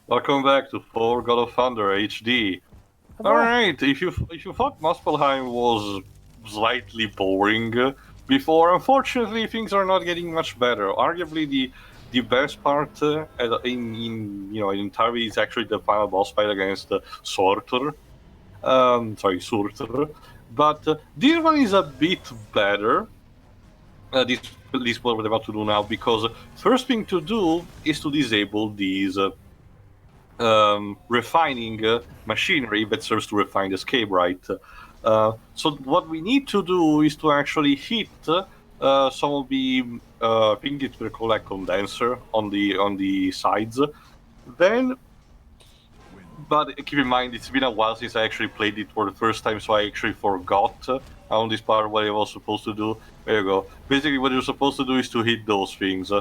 Welcome back to For God of Thunder HD. Hello. Alright, if you thought Muspelheim was slightly boring before, unfortunately things are not getting much better. Arguably the best part in Tarvi is actually the final boss fight against Sorter. Surtur. But this one is a bit better. This what we're about to do now, because first thing to do is to disable these refining machinery that serves to refine the escape, right? So what we need to do is to actually hit some of the I think it's called like condenser on the sides. Then, but keep in mind it's been a while since I actually played it for the first time, so I actually forgot on this part what I was supposed to do. There you go. Basically, what you're supposed to do is to hit those things.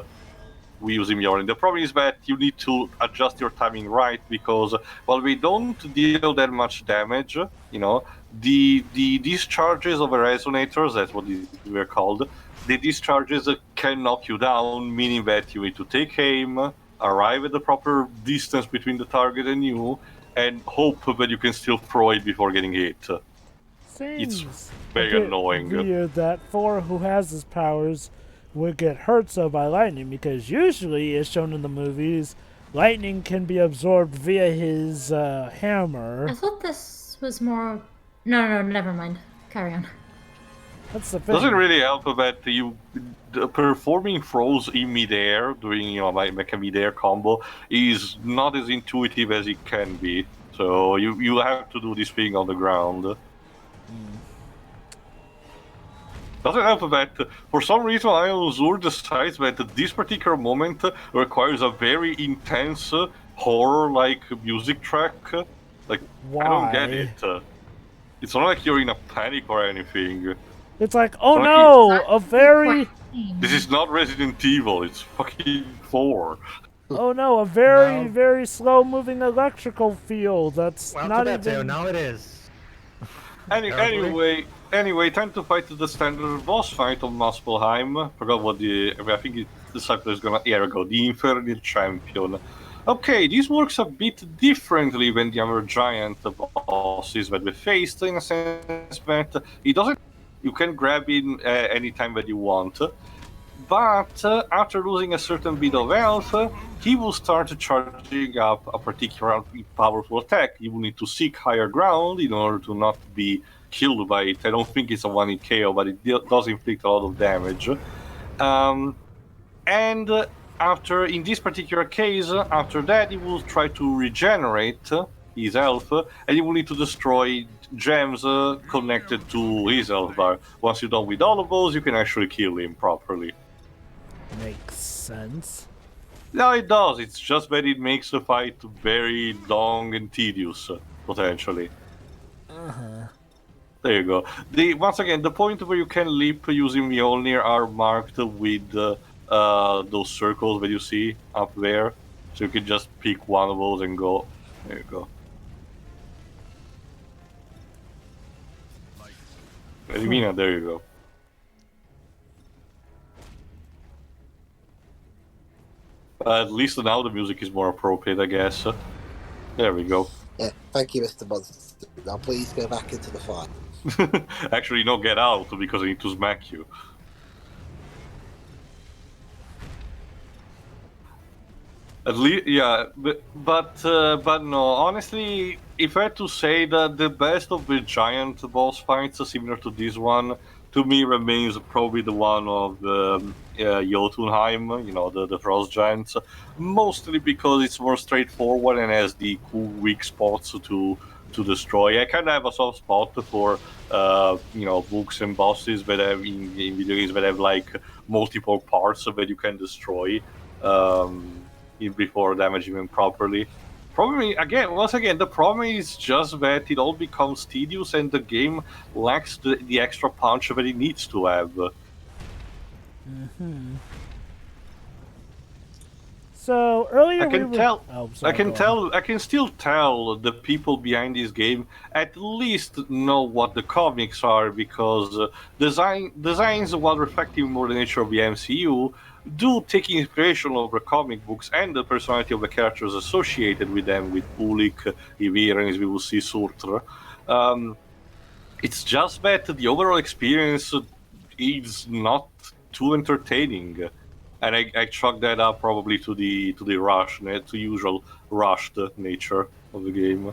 We use Mjolnir. The problem is that you need to adjust your timing right, because while we don't deal that much damage, the discharges of the resonators, that's what they're called, the discharges can knock you down, meaning that you need to take aim, arrive at the proper distance between the target and you, and hope that you can still throw it before getting hit. It's Seems a very bit annoying. weird that Thor, who has his powers, would get hurt so by lightning because usually, as shown in the movies, lightning can be absorbed via his hammer. I thought this was more. No, never mind. Carry on. That's the thing. Doesn't really help that performing throws in midair, doing like a midair combo, is not as intuitive as it can be. So you have to do this thing on the ground. Doesn't help that for some reason Ion Zur decides that this particular moment requires a very intense horror-like music track. Like, Why? I don't get it. It's not like you're in a panic or anything. It's like, oh Sorry. no, a very, This is not Resident Evil, it's fucking 4. oh no, a very, No. very slow-moving electrical field. That's Well, not too bad, Teo. even. Now it is. Anyway, time to fight the standard boss fight of Muspelheim. Forgot what I think the cycle is gonna. Here we go, the Infernal Champion. Okay, this works a bit differently than the other giant bosses that we faced, in a sense that it doesn't. You can grab in anytime that you want, but after losing a certain bit of health, he will start charging up a particularly powerful attack. You will need to seek higher ground in order to not be killed by it. I don't think it's a 1-hit KO, but it does inflict a lot of damage. And after, in this particular case, after that, he will try to regenerate his health, and you will need to destroy gems connected to his health bar. Once you're done with all of those, you can actually kill him properly. Makes sense. No, it does. It's just that it makes the fight very long and tedious, potentially. There you go. Once again, the point where you can leap using Mjolnir are marked with those circles that you see up there. So you can just pick one of those and go. There you go. Elimina, there you go. At least now the music is more appropriate, I guess. There we go. Yeah, thank you, Mr. Monster. Now please go back into the fight. Actually, no, get out, because I need to smack you. At least, yeah, but no. Honestly, if I had to say that the best of the giant boss fights, similar to this one, to me remains probably the one of Jotunheim. The Frost Giants, mostly because it's more straightforward and has the cool weak spots to destroy. I kind of have a soft spot for books and bosses that have in video games that have like multiple parts that you can destroy. Before damaging them properly. Once again, the problem is just that it all becomes tedious and the game lacks the extra punch that it needs to have. So earlier I can we were... tell. Oh, sorry, I can go tell. I can still tell the people behind this game at least know what the comics are, because designs, while reflecting more the nature of the MCU, do take inspiration of the comic books and the personality of the characters associated with them, with Ulik, Ivir, and as we will see, Surtr. It's just that the overall experience is not too entertaining, and I chalk that up probably to the to usual rushed nature of the game.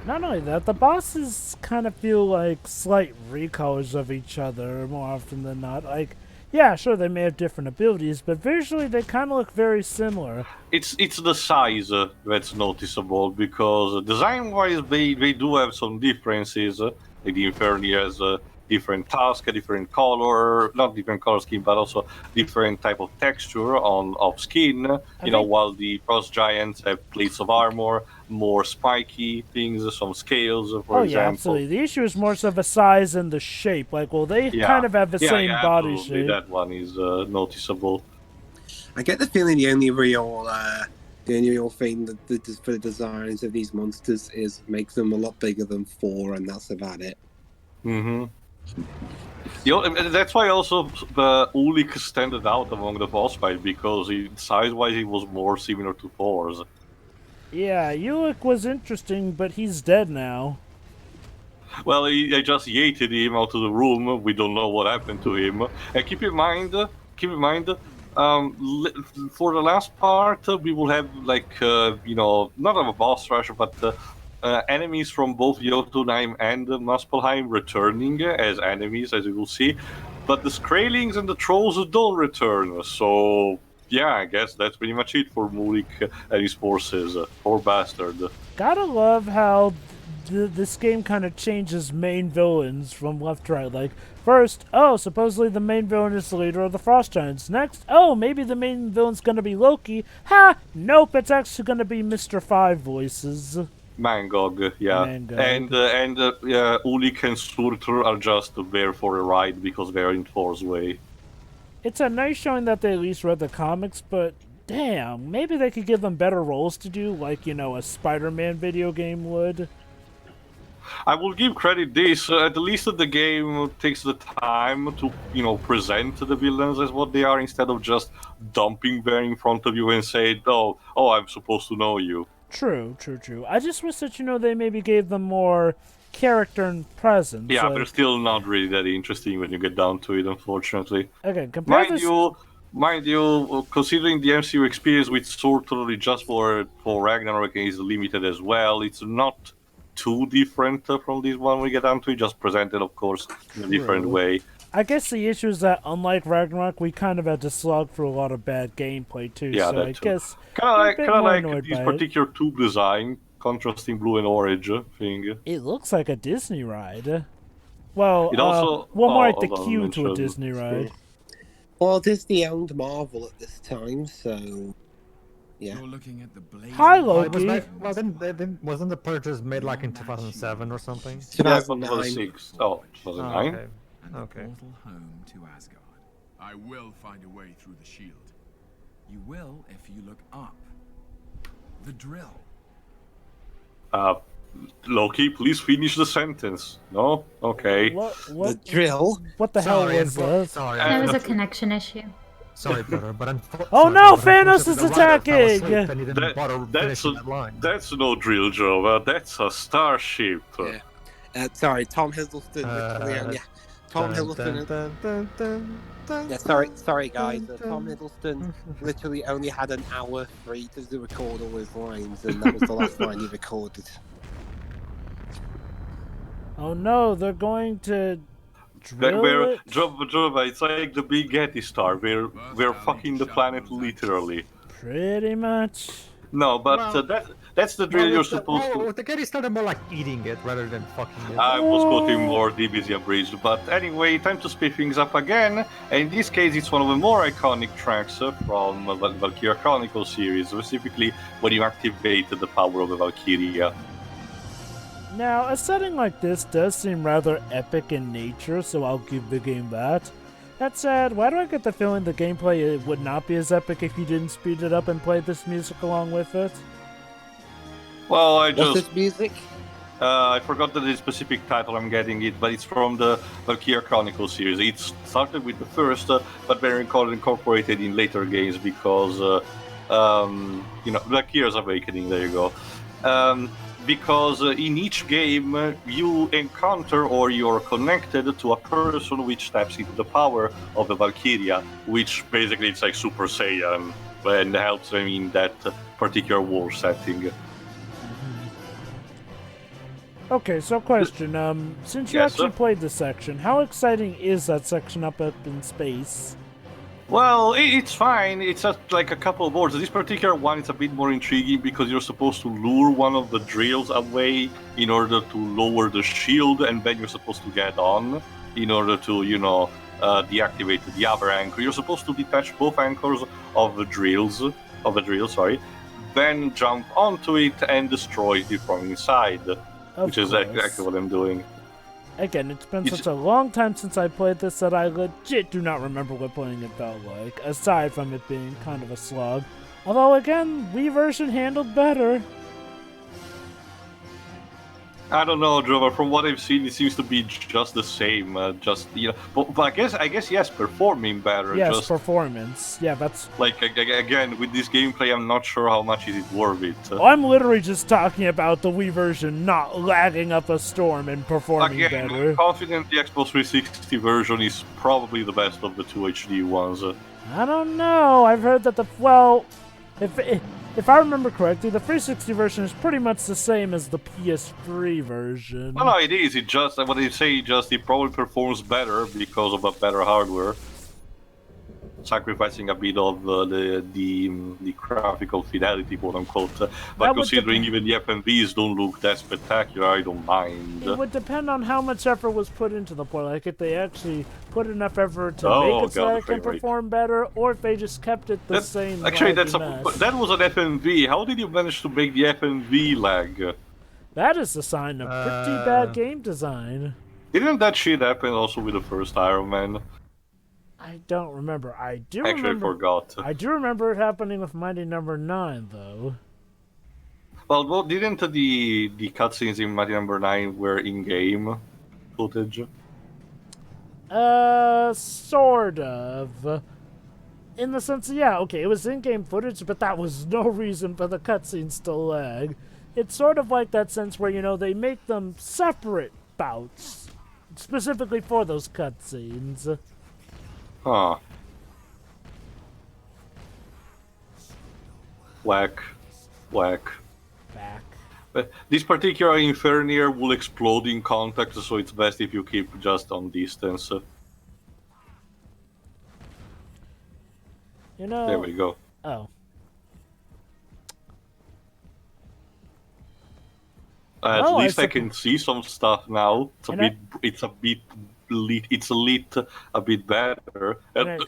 Not only that, the bosses kind of feel like slight recolors of each other more often than not. Like, yeah, sure, they may have different abilities, but visually they kind of look very similar. It's the size that's noticeable, because design-wise they do have some differences. Like the Inferni has a different task, a different color, not different color scheme, but also different type of texture of skin. While the Frost Giants have plates of armor, more spiky things, some scales, for example. Yeah, absolutely. The issue is more so the size and the shape. Like, well, they kind of have the same body absolutely. shape. That one is noticeable. I get the feeling the only real thing that for the designs of these monsters is make them a lot bigger than 4, and that's about it. Mm-hmm. That's why also the Ulik standed out among the boss fight, because size-wise he was more similar to Thor's. Yeah, Ulik was interesting, but he's dead now. Well, I just yeeted him out of the room. We don't know what happened to him. And keep in mind, for the last part, we will have not a boss rush, but enemies from both Jotunheim and Muspelheim returning as enemies, as you will see. But the Skraelings and the Trolls don't return, so yeah, I guess that's pretty much it for Mulik and his forces. Poor bastard. Gotta love how this game kind of changes main villains from left to right. Like, first, supposedly the main villain is the leader of the Frost Giants. Next, maybe the main villain's gonna be Loki. Ha! Nope, it's actually gonna be Mr. Five Voices. Mangog, yeah. Mangog. And Ulik and Surtr are just there for a ride because they're in Thor's way. It's a nice showing that they at least read the comics, but damn, maybe they could give them better roles to do, like, a Spider-Man video game would. I will give credit this, at least the game takes the time to, present the villains as what they are, instead of just dumping them in front of you and say, oh, I'm supposed to know you. True. I just wish that, they maybe gave them more character and presence. Yeah, they're still not really that interesting when you get down to it, unfortunately. Okay, Mind you, considering the MCU experience with Surtr just for Ragnarok is limited as well, it's not too different from this one we get down to it, just presented, of course, in a different way. I guess the issue is that, unlike Ragnarok, we kind of had to slog through a lot of bad gameplay, too. Yeah, so that I too. guess Kind of like this by particular tube design, contrasting blue and orange thing. It looks like a Disney ride. Well, It also- more like the hold on, queue let me to a show Disney you. ride. Well, Disney owned Marvel at this time, so yeah. You're looking at the blazing Hi, It Loki. wasn't the purchase made like in 2007 or something? Yeah, 2009. 2006. Oh, 2009? okay. and the Okay. portal home to Asgard. I will find a way through the shield. You will if you look up. The drill. Loki, please finish the sentence. No? Okay. The drill. What the hell Sorry, was this? sorry, That was a connection issue. sorry, brother, but Oh no, Thanos is attacking! And he didn't That- bother that's finishing that line. That's no drill, Joe. That's a starship. Yeah. Sorry, Tom Hiddleston. Literally only, Tom Hiddleston. Yeah, sorry guys. Tom Hiddleston literally only had an hour free to record all his lines, and that was the last line he recorded. Oh no, they're going to drill We're it? Jova, it's like the big Getty Star. We're fucking the planet literally. Pretty much. No, but Well- that's the drill you're supposed to. The Getty started more like eating it rather than fucking it. I was quoting more DBZ Abridged, but anyway, time to speed things up again. And in this case, it's one of the more iconic tracks from Valkyria Chronicles series, specifically when you activate the power of the Valkyria. Now, a setting like this does seem rather epic in nature, so I'll give the game that. That said, why do I get the feeling the gameplay would not be as epic if you didn't speed it up and play this music along with it? Well, What's this music? I forgot the specific title I'm getting it, but it's from the Valkyria Chronicles series. It started with the first, but very incorporated in later games because, Valkyria's Awakening, there you go. Because in each game you encounter or you're connected to a person which taps into the power of the Valkyria, which basically it's like Super Saiyan and helps them in that particular war setting. Okay, so question. Since you Yes, actually sir? played this section, how exciting is that section up in space? Well, it's fine. It's just like a couple of boards. This particular one is a bit more intriguing because you're supposed to lure one of the drills away in order to lower the shield, and then you're supposed to get on in order to, deactivate the other anchor. You're supposed to detach both anchors of the drill, then jump onto it and destroy it from inside, which is exactly what I'm doing. Again, it's been It's- such a long time since I played this that I legit do not remember what playing it felt like, aside from it being kind of a slog. Although, again, Wii version handled better. I don't know, Drover. From what I've seen, it seems to be just the same. But I guess yes, performing better. Yes, Just performance. Yeah, that's... like again with this gameplay, I'm not sure how much is it worth it. I'm literally just talking about the Wii version not lagging up a storm and performing Again, better. I'm confident the Xbox 360 version is probably the best of the two HD ones. I don't know. I've heard that if I remember correctly, the 360 version is pretty much the same as the PS3 version. Well, no, it is. It just what they say. It probably performs better because of a better hardware, sacrificing a bit of the graphical fidelity, quote unquote. But That would considering even the FMVs don't look that spectacular, I don't mind. It would depend on how much effort was put into the port. Like if they actually put enough effort to Oh, make it so God, that the it can frame rate. perform better, or if they just kept it the same. Actually, laggy mess. that was an FMV. How did you manage to make the FMV lag? That is a sign of pretty bad game design. Didn't that shit happen also with the first Iron Man? I don't remember. I do Actually, I remember. forgot. I do remember it happening with Mighty Number 9, though. Well, didn't the cutscenes in Mighty Number 9 were in-game footage? Sort of. In the sense, yeah, okay, it was in-game footage, but that was no reason for the cutscenes to lag. It's sort of like that sense where, they make them separate bouts, specifically for those cutscenes. Huh. Whack. Back. But this particular Infernier will explode in contact, so it's best if you keep just on distance. There we go. Oh. At Oh, least I see. can see some stuff now. It's And I- lit a bit better. And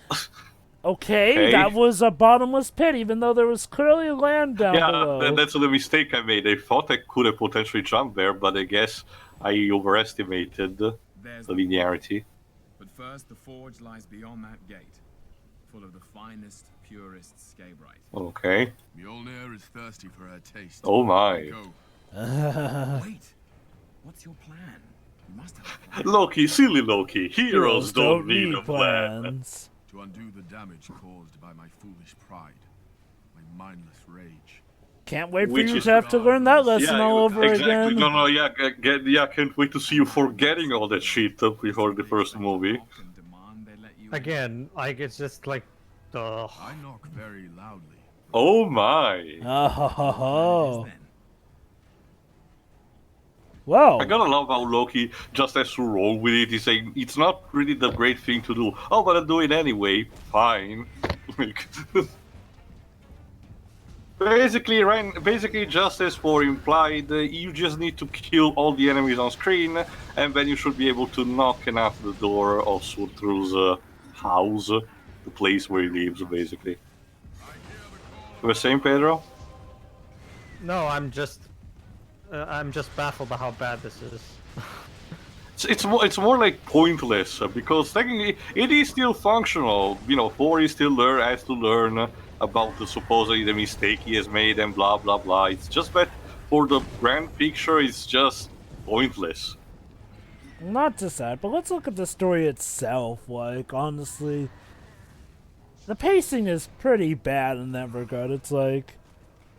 Okay, Okay. that was a bottomless pit, even though there was clearly land down Yeah, below. that's the mistake I made. I thought I could have potentially jumped there, but I guess I overestimated the There's linearity. But first, the forge lies beyond that gate, full of the finest, purest scabrite. Okay. Mjolnir is thirsty for her taste. Oh my. Go. Wait, what's your plan? You must have a plan. Loki, silly Loki. Heroes don't need a plan. plans. To undo the damage caused by my foolish pride, my mindless rage. Can't wait for Which you is- to have to learn that lesson all over exactly. again. No, can't wait to see you forgetting all that shit before the first movie. Knock and demand they let you in. Again, like it's just like, ugh. I knock very loudly. Oh my. Oh, ho, ho, It is ho. then. Whoa. I gotta love how Loki just has to roll with it. He's saying it's not really the great thing to do. Oh, but I'll do it anyway. Fine. Like, basically, just as for implied, you just need to kill all the enemies on screen, and then you should be able to knock and at the door of Surtr's house, the place where he lives, basically. You were saying, Pedro? No, I'm just baffled by how bad this is. It's more like pointless because technically it is still functional. 4 is still has to learn about supposedly the mistake he has made and blah blah blah. It's just that for the grand picture, it's just pointless. Not just that, but let's look at the story itself. Like, honestly, the pacing is pretty bad in that regard. It's like,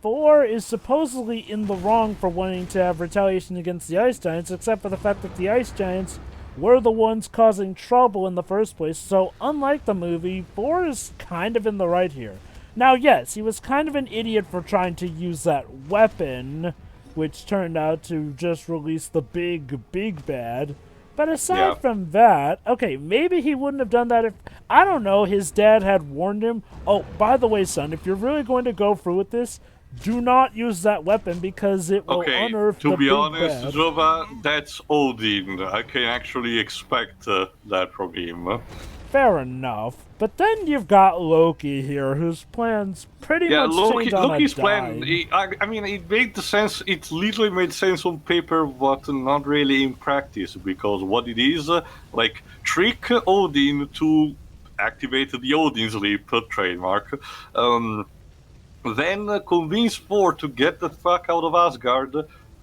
Thor is supposedly in the wrong for wanting to have retaliation against the Ice Giants, except for the fact that the Ice Giants were the ones causing trouble in the first place. So, unlike the movie, Thor is kind of in the right here. Now, yes, he was kind of an idiot for trying to use that weapon, which turned out to just release the big bad. But aside from that, okay, maybe he wouldn't have done that if, I don't know, his dad had warned him. Oh, by the way, son, if you're really going to go through with this, do not use that weapon because it will unearth the big bad. To be honest, Jova, that's Odin. I can actually expect that from him. Fair enough. But then you've got Loki here, whose plans pretty much change on Loki's a plan, dime. I mean, it made sense, it literally made sense on paper, but not really in practice, because what it is, like, trick Odin to activate the Odin's Leap trademark, then convince Thor to get the fuck out of Asgard.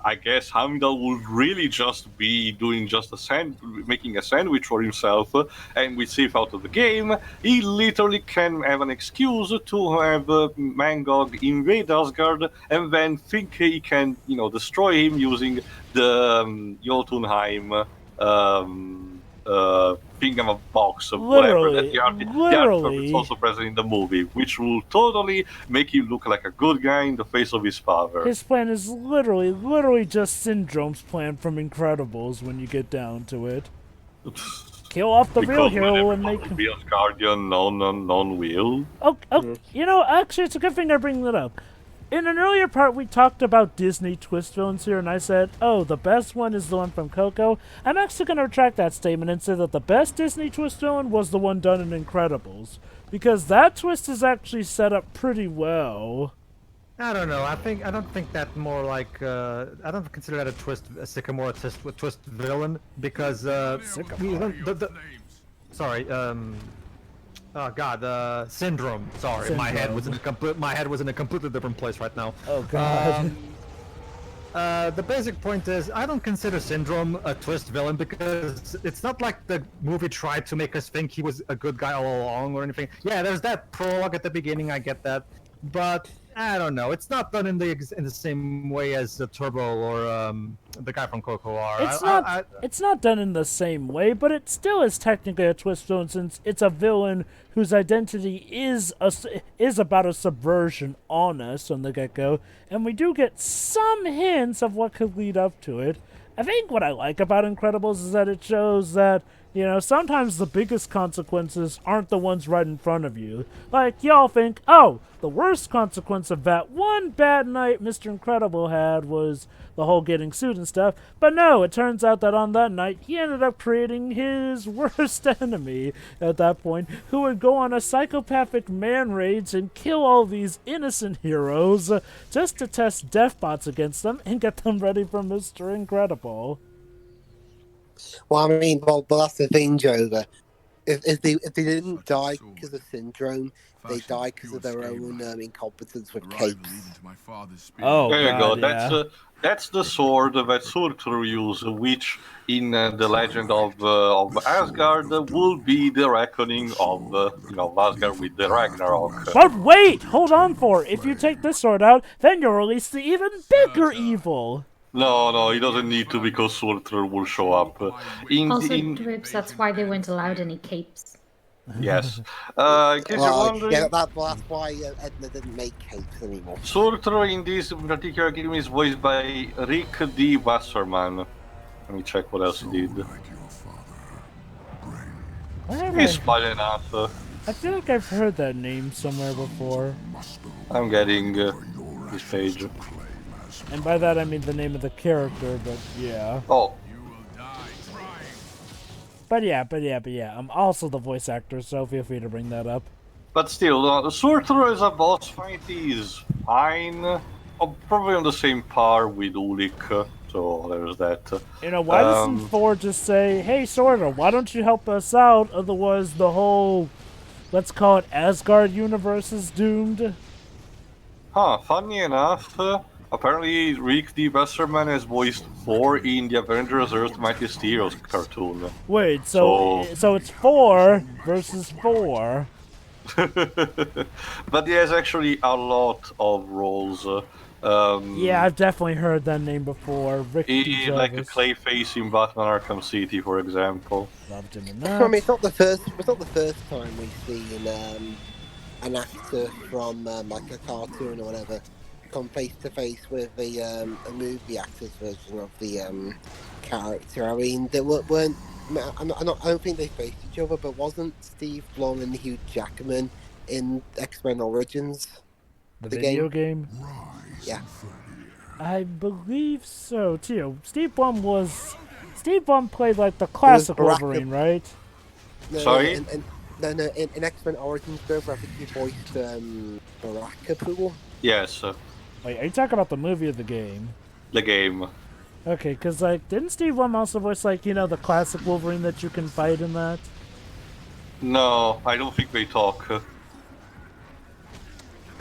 I guess Heimdall would really just be doing just making a sandwich for himself, and we save out of the game. He literally can have an excuse to have Mangog invade Asgard, and then think he can, destroy him using the Jotunheim box of whatever that the artifact is also present in the movie, which will totally make him look like a good guy in the face of his father. His plan is literally just Syndrome's plan from Incredibles when you get down to it. Kill off the real hero and make him... Be Asgardian, none will. Actually, it's a good thing they're bringing that up. In an earlier part, we talked about Disney twist villains here, and I said, oh, the best one is the one from Coco. I'm actually going to retract that statement and say that the best Disney twist villain was the one done in Incredibles, because that twist is actually set up pretty well. I don't know. I don't think that more like I don't consider that a Sycamore twist villain because oh God, Syndrome. Sorry, Syndrome. my head was in a completely different place right now. Oh God. The basic point is I don't consider Syndrome a twist villain because it's not like the movie tried to make us think he was a good guy all along or anything. Yeah, there's that prologue at the beginning. I get that, but I don't know. It's not done in the same way as Turbo or the guy from Coco are. It's not done in the same way, but it still is technically a twist villain since it's a villain whose identity is about a subversion on us from the get-go, and we do get some hints of what could lead up to it. I think what I like about Incredibles is that it shows that, sometimes the biggest consequences aren't the ones right in front of you. Like, y'all think, oh, the worst consequence of that one bad night Mr. Incredible had was the whole getting sued and stuff. But no, it turns out that on that night, he ended up creating his worst enemy at that point, who would go on a psychopathic man rage and kill all these innocent heroes just to test death bots against them and get them ready for Mr. Incredible. Well, I mean, but that's the thing, Jover. If they didn't die because of Syndrome, they died because of their own incompetence with capes. Oh, there you go. Yeah. That's the sword that Surtur used, which in the legend of Asgard will be the reckoning of Asgard with the Ragnarok. But wait, hold on for it. If you take this sword out, then you'll release the even bigger evil. No, he doesn't need to because Surtur will show up. Dribs, that's why they weren't allowed any capes. Yes. In case you're wondering... Yeah, that's why Edna didn't make capes anymore. Surtur in this particular game is voiced by Rick D. Wasserman. Let me check what else he did. He's fine enough. I feel like I've heard that name somewhere before. I'm getting this page. And by that I mean the name of the character, but yeah. Oh. But yeah, I'm also the voice actor, so feel free to bring that up. But still, Surtur as a boss fight is fine. Probably on the same par with Ulik, so there's that. Why doesn't Thor just say, hey Surtur, why don't you help us out, otherwise the whole, let's call it Asgard universe is doomed? Funny enough, Apparently, Rick D. Besserman has voiced Thor in the Avengers Earth Mightiest Heroes cartoon. Wait, so it's 4 versus 4. But he has actually a lot of roles. Yeah, I've definitely heard that name before. Rick D. Like a Gervais. Clayface in Batman Arkham City, for example. Loved him in I mean, that. it's not the first time we've seen an actor from like a cartoon or whatever come face to face with a movie actor's version of the character. I mean, they weren't. I don't think they faced each other, but wasn't Steve Blum and Hugh Jackman in X-Men Origins? The the video game? Yeah. I believe so, too. Steve Blum played like the classic Baraka. Wolverine, right? No, Sorry? In X-Men Origins, I think he voiced Baraka. Yes, Wait, are you talking about the movie or the game? the game. Okay, because, like, didn't Steve Blum also voice, like, you know, the classic Wolverine that you can fight in that? No, I don't think they talk. Kind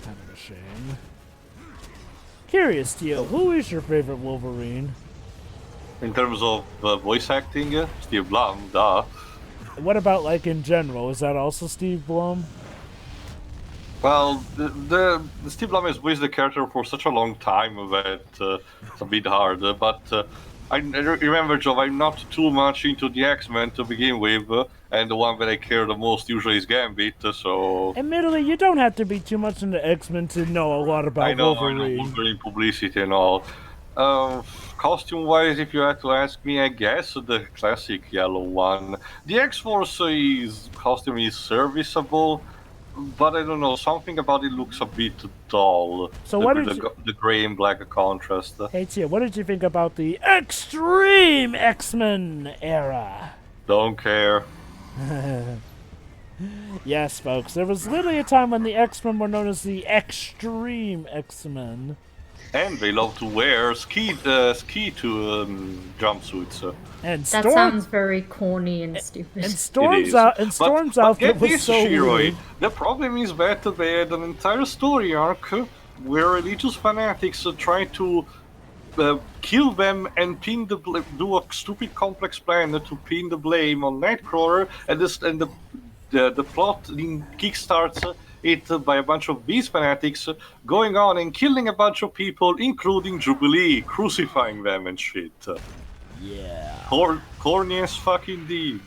of a shame. Curious, Tio, who is your favorite Wolverine? In terms of voice acting, Steve Blum, duh. What about, like, in general? Is that also Steve Blum? Well, the Steve Blum has voiced the character for such a long time that it's a bit hard. But I remember, Joe, I'm not too much into the X-Men to begin with, and the one that I care the most usually is Gambit, so... Admittedly, you don't have to be too much into X-Men to know a lot about I know Wolverine. Wolverine publicity and all. Costume-wise, if you had to ask me, I guess the classic yellow one. The X-Force's costume is serviceable, but I don't know, something about it looks a bit dull. So what did the gray and black contrast. Hey, Tia, what did you think about the Extreme X-Men era? Don't care. Yes, folks, there was literally a time when the X-Men were known as the Extreme X-Men. And they love to wear ski jumpsuits. And That Storm sounds very corny and stupid. and It Storm's is. out and Storm's but outfit get was this, so Shiroi. weird. The problem is that they had an entire story arc where religious fanatics try to kill them and pin do a stupid complex plan to pin the blame on Nightcrawler, and the plot kickstarts it by a bunch of Beast fanatics going on and killing a bunch of people, including Jubilee, crucifying them and shit. Yeah. Corny as fuck indeed.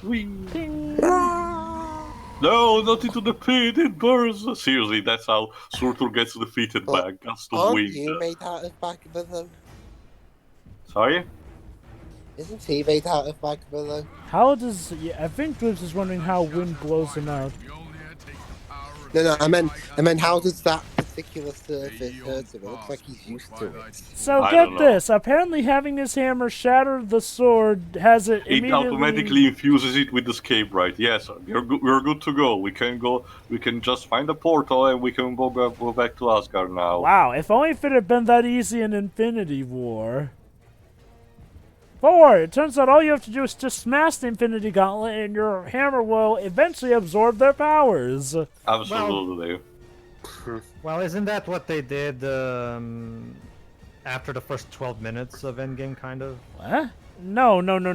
Ding. No, not into the pit, it burns! Seriously, that's how Surtur gets defeated by a gust of Aren't wind. you made out of Bhagavad though? Sorry? Isn't he made out of Bhagavad though? How does... Yeah, I think Bruce is wondering how wind blows him out. No, I meant how does that particular surface hurt him? It looks like he's used to it. So I get don't know. this, apparently having his hammer shatter the sword has it It immediately... automatically infuses it with escape, right? Yes, we're good to go. We can just find a portal and we can go back to Asgard now. Wow, if only if it had been that easy in Infinity War. 4, it turns out all you have to do is just smash the Infinity Gauntlet and your hammer will eventually absorb their powers. Absolutely. Well, isn't that what they did after the first 12 minutes of Endgame, kind of? What? No. Thanos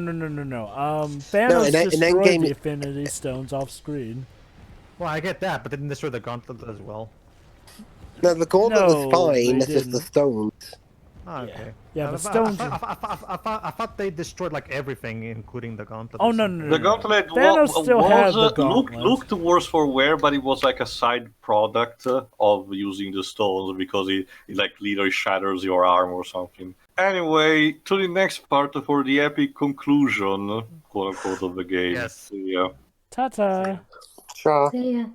in destroyed Endgame- the Infinity Stones off screen. Well, I get that, but didn't destroy the gauntlet as well? No, the gauntlet No, was fine, they it's just the didn't. stones. Oh, okay. Yeah, I the thought- stones- I thought they destroyed like everything, including the gauntlet. Oh, or no. something. The gauntlet Thanos still had the looked gauntlet. worse for wear, but it was like a side product of using the stones because it like literally shatters your arm or something. Anyway, to the next part for the epic conclusion, quote unquote, of the game. Yes. Yeah. Ta-ta. Sure. See ya.